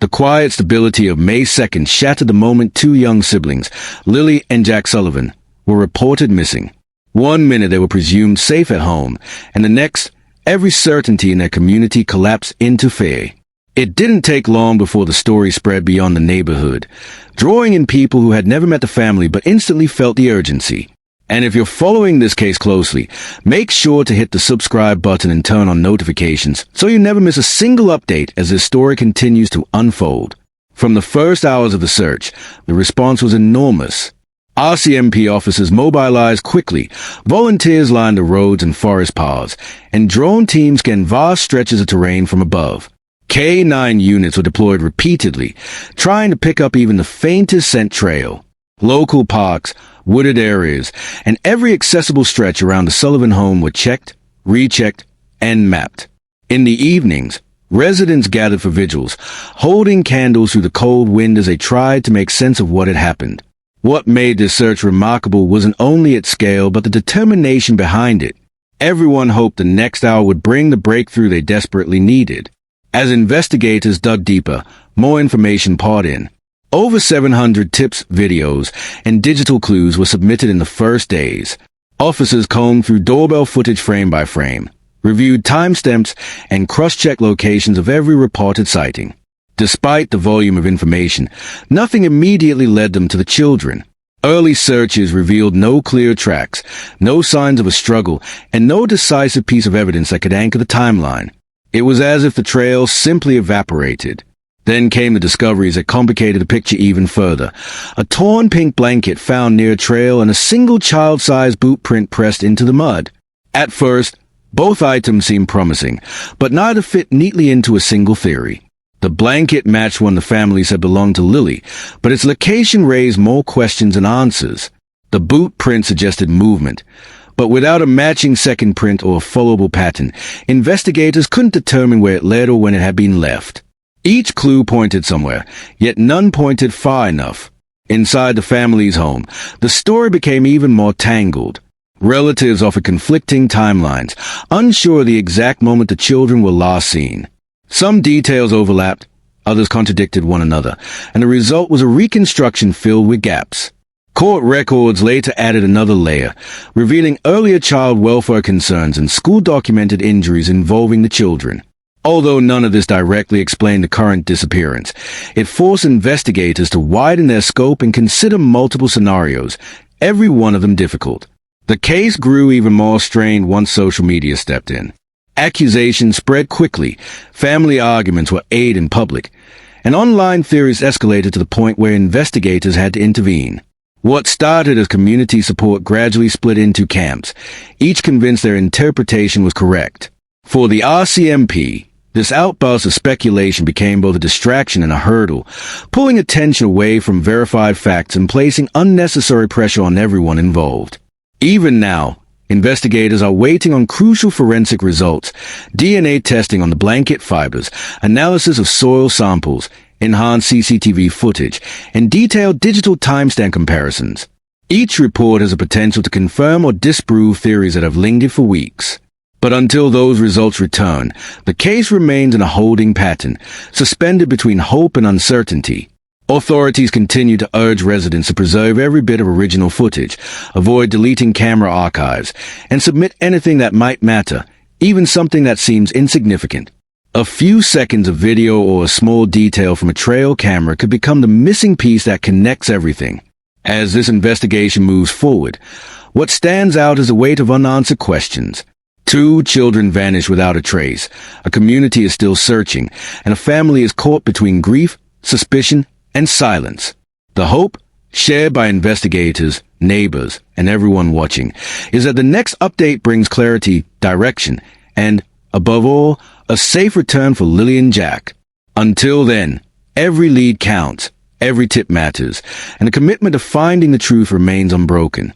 The quiet stability of May 2nd shattered the moment two young siblings, Lilly and Jack Sullivan, were reported missing. One minute they were presumed safe at home, and the next, every certainty in their community collapsed into fear. It didn't take long before the story spread beyond the neighborhood, drawing in people who had never met the family but instantly felt the urgency. And if you're following this case closely, make sure to hit the subscribe button and turn on notifications so you never miss a single update as this story continues to unfold. From the first hours of the search, the response was enormous. RCMP officers mobilized quickly, volunteers lined the roads and forest paths, and drone teams scanned vast stretches of terrain from above. K-9 units were deployed repeatedly, trying to pick up even the faintest scent trail. Local parks, wooded areas, and every accessible stretch around the Sullivan home were checked, rechecked, and mapped. In the evenings, residents gathered for vigils, holding candles through the cold wind as they tried to make sense of what had happened. What made this search remarkable wasn't only its scale, but the determination behind it. Everyone hoped the next hour would bring the breakthrough they desperately needed. As investigators dug deeper, more information poured in. Over 700 tips, videos, and digital clues were submitted in the first days. Officers combed through doorbell footage frame by frame, reviewed timestamps, and cross-checked locations of every reported sighting. Despite the volume of information, nothing immediately led them to the children. Early searches revealed no clear tracks, no signs of a struggle, and no decisive piece of evidence that could anchor the timeline. It was as if the trail simply evaporated. Then came the discoveries that complicated the picture even further. A torn pink blanket found near a trail and a single child-sized boot print pressed into the mud. At first, both items seemed promising, but neither fit neatly into a single theory. The blanket matched one the family said belonged to Lilly, but its location raised more questions than answers. The boot print suggested movement, but without a matching second print or a followable pattern, investigators couldn't determine where it led or when it had been left. Each clue pointed somewhere, yet none pointed far enough. Inside the family's home, the story became even more tangled. Relatives offered conflicting timelines, unsure of the exact moment the children were last seen. Some details overlapped, others contradicted one another, and the result was a reconstruction filled with gaps. Court records later added another layer, revealing earlier child welfare concerns and school-documented injuries involving the children. Although none of this directly explained the current disappearance, it forced investigators to widen their scope and consider multiple scenarios, every one of them difficult. The case grew even more strained once social media stepped in. Accusations spread quickly, family arguments were aired in public, and online theories escalated to the point where investigators had to intervene. What started as community support gradually split into camps, each convinced their interpretation was correct. For the RCMP, this outburst of speculation became both a distraction and a hurdle, pulling attention away from verified facts and placing unnecessary pressure on everyone involved. Even now, investigators are waiting on crucial forensic results, DNA testing on the blanket fibers, analysis of soil samples, enhanced CCTV footage, and detailed digital timestamp comparisons. Each report has a potential to confirm or disprove theories that have lingered for weeks. But until those results return, the case remains in a holding pattern, suspended between hope and uncertainty. Authorities continue to urge residents to preserve every bit of original footage, avoid deleting camera archives, and submit anything that might matter, even something that seems insignificant. A few seconds of video or a small detail from a trail camera could become the missing piece that connects everything. As this investigation moves forward, what stands out is the weight of unanswered questions. 2 children vanish without a trace, a community is still searching, and a family is caught between grief, suspicion, and silence. The hope, shared by investigators, neighbors, and everyone watching, is that the next update brings clarity, direction, and, above all, a safe return for Lilly and Jack. Until then, every lead counts, every tip matters, and the commitment to finding the truth remains unbroken.